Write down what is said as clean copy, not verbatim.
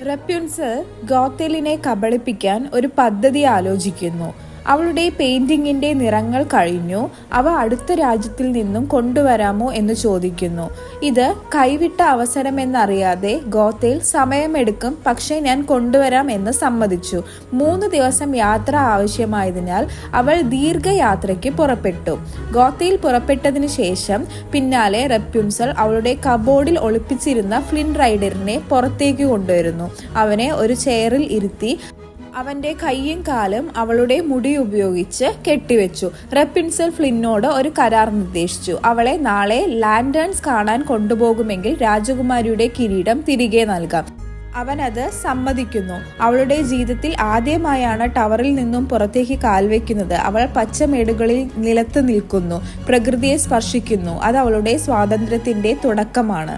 റപ്യുൻസൽ ഗോഥലിനെ കബളിപ്പിക്കാൻ ഒരു പദ്ധതി ആലോചിക്കുന്നു. അവളുടെ പെയിന്റിങ്ങിന്റെ നിറങ്ങൾ കഴിഞ്ഞു, അവ അടുത്ത രാജ്യത്തിൽ നിന്നും കൊണ്ടുവരാമോ എന്ന് ചോദിക്കുന്നു. ഇത് കൈവിട്ട അവസരമെന്നറിയാതെ ഗോഥൽ സമയമെടുക്കും, പക്ഷേ ഞാൻ കൊണ്ടുവരാം എന്ന് സമ്മതിച്ചു. 3 ദിവസം യാത്ര ആവശ്യമായതിനാൽ അവൾ ദീർഘയാത്രയ്ക്ക് പുറപ്പെട്ടു. ഗോഥൽ പുറപ്പെട്ടതിന് ശേഷം പിന്നാലെ റപ്യുൻസൽ അവളുടെ കബോർഡിൽ ഒളിപ്പിച്ചിരുന്ന ഫ്ലിൻ റൈഡറിനെ പുറത്തേക്ക് കൊണ്ടുവരുന്നു. അവനെ ഒരു ചെയറിൽ ഇരുത്തി അവന്റെ കൈയും കാലും അവളുടെ മുടി ഉപയോഗിച്ച് കെട്ടിവെച്ചു. റപ്യുൻസൽ ഫ്ലിന്നോട് ഒരു കരാർ നിർദ്ദേശിച്ചു. അവളെ നാളെ ലാൻഡേൺസ് കാണാൻ കൊണ്ടുപോകുമെങ്കിൽ രാജകുമാരിയുടെ കിരീടം തിരികെ നൽകാം. അവൻ അത് സമ്മതിക്കുന്നു. അവളുടെ ജീവിതത്തിൽ ആദ്യമായാണ് ടവറിൽ നിന്നും പുറത്തേക്ക് കാൽവെക്കുന്നത്. അവൾ പച്ചമേടുകളിൽ നിലത്ത് നിൽക്കുന്നു, പ്രകൃതിയെ സ്പർശിക്കുന്നു. അത് അവളുടെ സ്വാതന്ത്ര്യത്തിന്റെ തുടക്കമാണ്.